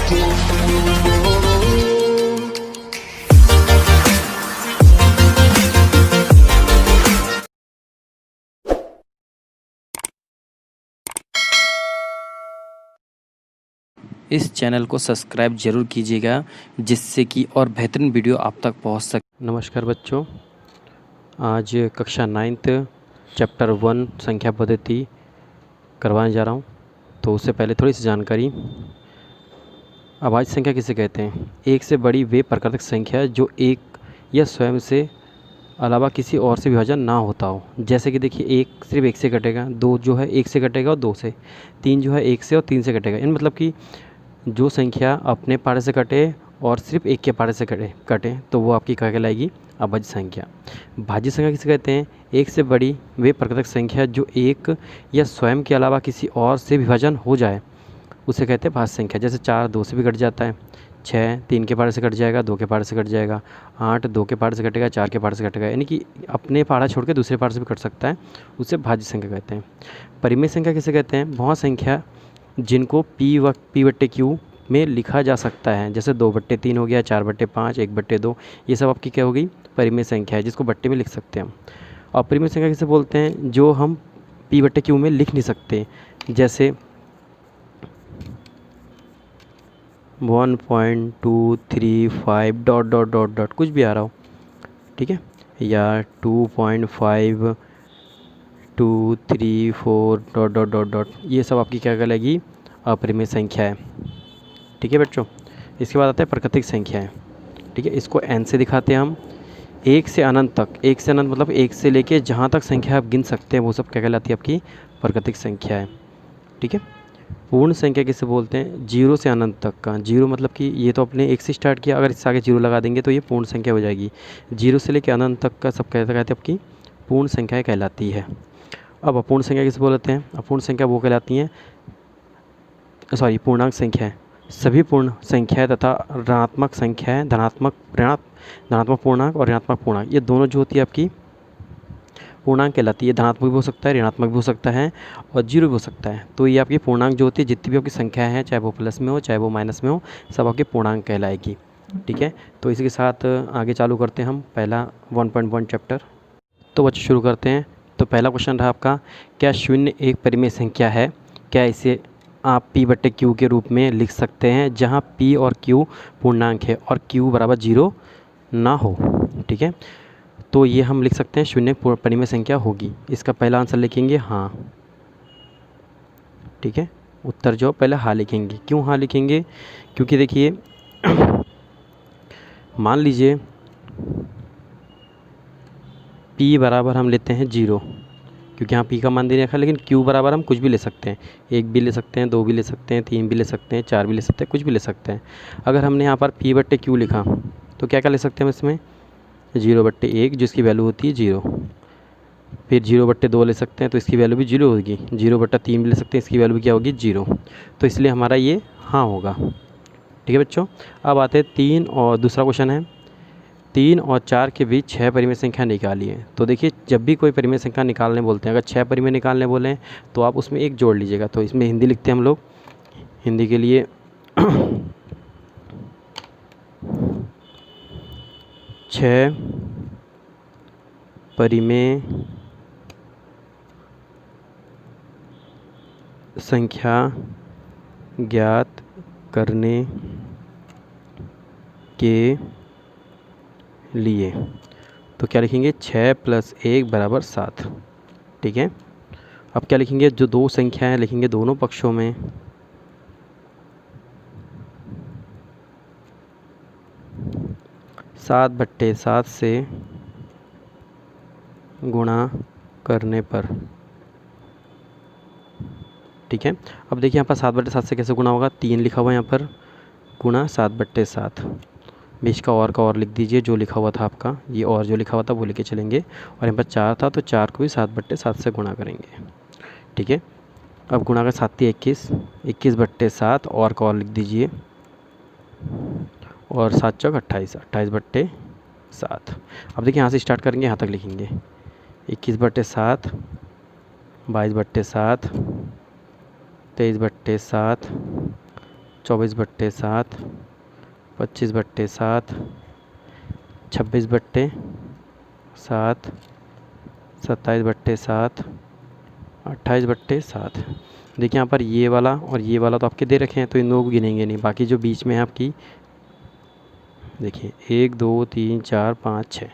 इस चैनल को सब्सक्राइब जरूर कीजिएगा जिससे कि और बेहतरीन वीडियो आप तक पहुंच सके। नमस्कार बच्चों, आज कक्षा 9th चैप्टर 1 संख्या पद्धति करवाने जा रहा हूं। तो उससे पहले थोड़ी सी जानकारी। अभाज्य संख्या किसे कहते हैं? एक से बड़ी वे प्राकृतिक संख्या है जो एक या स्वयं से अलावा किसी और से विभाजन ना होता हो। जैसे कि देखिए, एक सिर्फ एक से कटेगा, दो जो है एक से कटेगा और दो से, तीन जो है एक से और तीन से कटेगा। इन मतलब कि जो संख्या अपने पारे से कटे और सिर्फ एक के पारे से कटे तो वो आपकी क्या कहलाएगी? अभाज्य संख्या। भाज्य संख्या किसे कहते हैं? एक से बड़ी वे प्राकृतिक संख्या जो एक या स्वयं के अलावा किसी और से विभाजन हो जाए उसे कहते हैं भाज्य संख्या। जैसे 4 2 से भी कट जाता है, 6 3 के पारे से कट जाएगा, 2 के पारे से कट जाएगा, 8 2 के पारे से कटेगा, 4 के पारे से कटेगा। यानी कि अपने पारा छोड़ के दूसरे पारे से भी कट सकता है, उसे भाज्य संख्या कहते हैं। परिमेय संख्या किसे कहते हैं? वह संख्या जिनको P/Q में लिखा जा सकता है। जैसे 2/3 हो गया, 4/5, 1/2, ये सब आपकी क्या होगी? परिमेय संख्या है, जिसको बट्टे में लिख सकते हैं हम। अपरिमेय संख्या किसे बोलते हैं? जो हम P/Q में लिख नहीं सकते। जैसे 1.235 ... कुछ भी आ रहा हो, ठीक है, या 2.5 2 3 4 ... ये सब आपकी क्या कहलाएगी? अपरिमेय संख्या है। ठीक है बच्चों, इसके बाद आता है प्राकृतिक संख्या है। ठीक है, इसको n से दिखाते हैं हम। एक से अनंत तक, एक से अनंत मतलब एक से लेके जहाँ तक संख्या आप गिन सकते हैं वो सब क्या कहलाती है? आपकी प्राकृतिक संख्या है। ठीक है, पूर्ण संख्या किसे बोलते हैं? 0 से अनंत तक का। 0 मतलब कि ये तो अपने एक से स्टार्ट किया, अगर इससे आगे 0 लगा देंगे तो ये पूर्ण संख्या हो जाएगी। 0 से लेकर अनंत तक का सब कहते हैं आपकी पूर्ण संख्याएँ कहलाती है। अब अपूर्ण संख्या किसे बोलते हैं? अपूर्ण संख्या वो कहलाती हैं, पूर्णांक संख्या है। सभी पूर्ण संख्याएं तथा ऋणात्मक संख्याएं, धनात्मक पूर्णांक और ऋणात्मक पूर्णांक, ये दोनों जो होती है आपकी पूर्णांक कहलाती है। धनात्मक भी हो सकता है, ऋणात्मक भी हो सकता है और जीरो भी हो सकता है। तो ये आपकी पूर्णांक जो होती है, जितनी भी आपकी संख्याएं हैं, चाहे वो प्लस में हो चाहे वो माइनस में हो, सब आपकी पूर्णांक कहलाएगी। ठीक है, तो इसी के साथ आगे चालू करते हैं हम पहला 1.1 चैप्टर। तो बच्चे शुरू करते हैं। तो पहला क्वेश्चन रहा आपका, क्या शून्य एक परिमेय संख्या है? क्या इसे आप P/Q के रूप में लिख सकते हैं जहां P और Q पूर्णांक है और Q बराबर 0 ना हो? ठीक है, तो ये हम लिख सकते हैं शून्य परिमेय संख्या होगी। इसका पहला आंसर लिखेंगे हाँ। ठीक है, उत्तर जो पहले हाँ लिखेंगे। क्यों हाँ लिखेंगे? क्योंकि देखिए मान लीजिए P बराबर हम लेते हैं 0, क्योंकि यहाँ P का मान दे रखा है, लेकिन Q बराबर हम कुछ भी ले सकते हैं। 1 भी ले सकते हैं, 2 भी ले सकते हैं, 3 भी ले सकते हैं, 4 भी ले सकते हैं, कुछ भी ले सकते हैं। अगर हमने यहाँ पर P/Q लिखा तो क्या क्या ले सकते हैं हम इसमें? 0/1 जिसकी वैल्यू होती है 0, फिर 0/2 ले सकते हैं तो इसकी वैल्यू भी 0 होगी, 0/3 भी ले सकते हैं, इसकी वैल्यू भी क्या होगी? 0। तो इसलिए हमारा ये हाँ होगा। ठीक है बच्चों, अब आते हैं 3 और दूसरा क्वेश्चन है, 3 और 4 के बीच 6 परिमेय संख्या निकालिए। तो देखिए, जब भी कोई परिमेय संख्या निकालने बोलते हैं, अगर 6 परिमेय निकालने बोलें तो आप उसमें एक जोड़ लीजिएगा। तो इसमें हिंदी लिखते हैं हम लोग। हिंदी के लिए 6 परिमेय संख्या ज्ञात करने के लिए, तो क्या लिखेंगे? 6 + 1 = 7। ठीक है, अब क्या लिखेंगे? जो दो संख्याएं लिखेंगे दोनों पक्षों में 7/7 से गुणा करने पर। ठीक है, अब देखिए यहाँ पर 7/7 से कैसे गुणा होगा? 3 लिखा हुआ है यहाँ पर, गुणा 7/7। बीच का और लिख दीजिए, जो लिखा हुआ था आपका, ये और जो लिखा हुआ था वो लेके चलेंगे। और यहाँ पर 4 था तो 4 को भी 7/7 से गुणा करेंगे। ठीक है, अब गुणा का 7 × 21, 21/7 और का और लिख दीजिए, और 7 × 28, 28/7। अब देखिए यहाँ से स्टार्ट करेंगे, यहाँ तक लिखेंगे 21/7, 22/7, 23/7, 24/7, 25/7, 26/7, 27/7, 28/7। देखिए यहाँ पर ये वाला और ये वाला तो आपके दे रखे हैं, तो इन दोनों को गिनेंगे नहीं। बाकी जो बीच में है आपकी, देखिए 1 2 3 4 5 6,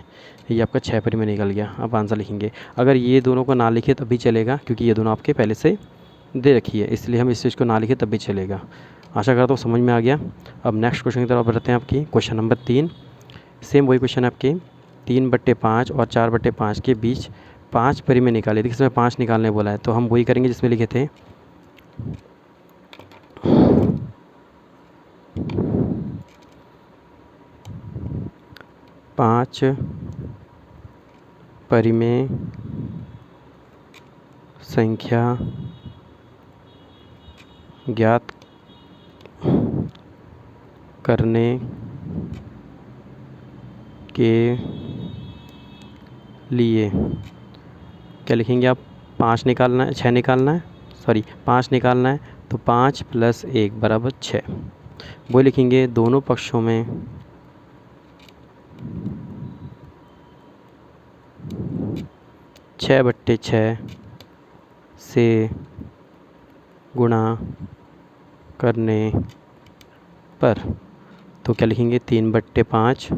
ये आपका 6 परी में निकल गया। अब आंसर लिखेंगे। अगर ये दोनों को ना लिखे तब भी चलेगा, क्योंकि ये दोनों आपके पहले से दे रखी है, इसलिए हम इस चीज़ को ना लिखे तब भी चलेगा। आशा करता हूँ समझ में आ गया। अब नेक्स्ट क्वेश्चन की तरफ बढ़ते हैं। आपकी क्वेश्चन नंबर 3, सेम वही क्वेश्चन है आपके। 3/5 और 4/5 के बीच 5 परी में निकाले। देखिए इसमें 5 निकालने बोला है, तो हम वही करेंगे जिसमें लिखे थे 5 परी में संख्या ज्ञात करने के लिए क्या लिखेंगे आप? 5 निकालना है, 6 निकालना है, 5 निकालना है, तो 5 + 1 = 6। वो लिखेंगे दोनों पक्षों में 6/6 से गुणा करने पर, तो क्या लिखेंगे? 3/5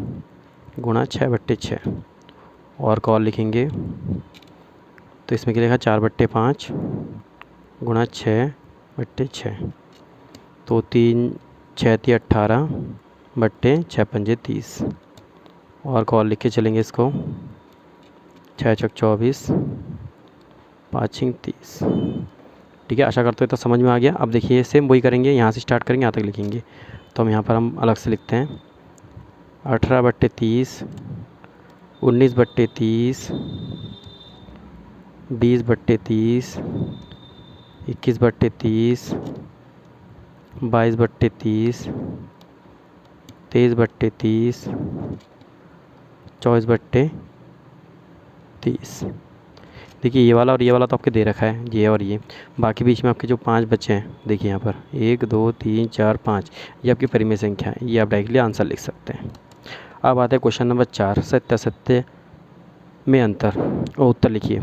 गुणा 6/6। और कॉल लिखेंगे, तो इसमें क्या लिखा? 4/5 गुणा 6/6, तो 3 6 × 18 / 6 × 5 = 30। और कॉल लिख के चलेंगे इसको, 6 × 24 5 × 30। ठीक है, आशा करते हो तो समझ में आ गया। अब देखिए सेम वही करेंगे, यहाँ से स्टार्ट करेंगे, यहाँ तक लिखेंगे। तो हम यहाँ पर अलग से लिखते हैं 18/30, 19/30, 20/30, 21/30, 22/30, 23/30, 24/30। देखिए ये वाला और ये वाला तो आपके दे रखा है, ये और ये। बाकी बीच में आपके जो 5 बचे हैं, देखिए यहाँ पर 1 2 3 4 5, ये आपकी परिमेय संख्या है। ये आप डायरेक्टली आंसर लिख सकते हैं। अब आते हैं क्वेश्चन नंबर 4, सत्यासत्य में अंतर और उत्तर लिखिए।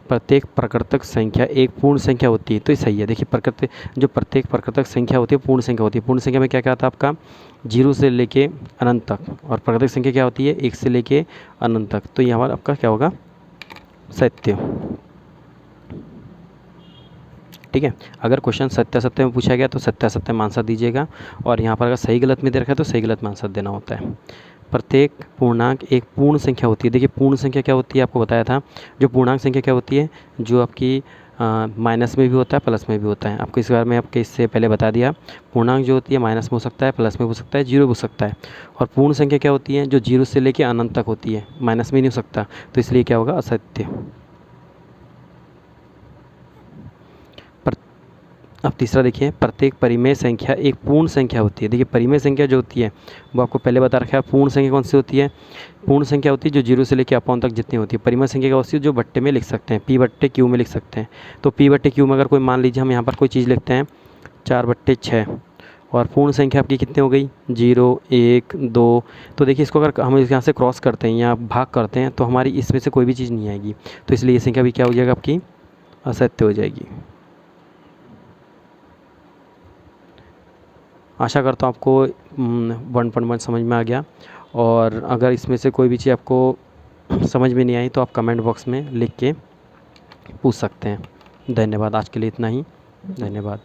प्रत्येक प्राकृतिक संख्या एक पूर्ण संख्या होती है, तो ये सही है। देखिए प्रत्येक प्राकृतिक संख्या होती है पूर्ण संख्या होती है। पूर्ण संख्या में क्या क्या आता है आपका? 0 से लेके अनंत तक। और प्राकृतिक संख्या क्या होती है? 1 से लेके अनंत तक। तो यहाँ पर आपका क्या होगा? सत्य। ठीक है, अगर क्वेश्चन सत्यासत्य में पूछा गया तो सत्यासत्य में आंसर दीजिएगा। और यहाँ पर अगर सही गलत में दे रखा है तो सही गलत में आंसर देना होता है। प्रत्येक पूर्णांक एक पूर्ण संख्या होती है। देखिए पूर्ण संख्या क्या होती है, आपको बताया था। जो पूर्णांक संख्या क्या होती है? जो आपकी माइनस में भी होता है, प्लस में भी होता है। आपको इस बारे में आपके इससे पहले बता दिया। पूर्णांक जो होती है माइनस में हो सकता है, प्लस में हो सकता है, 0 हो सकता है। और पूर्ण संख्या क्या होती है? जो 0 से लेकर अनंत तक होती है, माइनस में नहीं हो सकता। तो इसलिए क्या होगा? असत्य। अब तीसरा देखिए, प्रत्येक परिमेय संख्या एक पूर्ण संख्या होती है। देखिए परिमेय संख्या जो होती है वो आपको पहले बता रखा है। पूर्ण संख्या कौन सी होती है? पूर्ण संख्या होती है जो 0 से लेकर अपॉन तक जितनी होती है। परिमेय संख्या क्या होती है? जो बट्टे में लिख सकते हैं, P/Q में लिख सकते हैं। तो P/Q में अगर कोई मान लीजिए हम यहाँ पर कोई चीज़ लिखते हैं 4/6, और पूर्ण संख्या आपकी कितनी हो गई? 0 1 2। तो देखिए इसको अगर हम यहाँ से क्रॉस करते हैं या भाग करते हैं तो हमारी इसमें से कोई भी चीज़ नहीं आएगी। तो इसलिए ये संख्या भी क्या हो जाएगा? आपकी असत्य हो जाएगी। आशा करता हूँ आपको 1.1 समझ में आ गया। और अगर इसमें से कोई भी चीज़ आपको समझ में नहीं आई तो आप कमेंट बॉक्स में लिख के पूछ सकते हैं। धन्यवाद। आज के लिए इतना ही। धन्यवाद।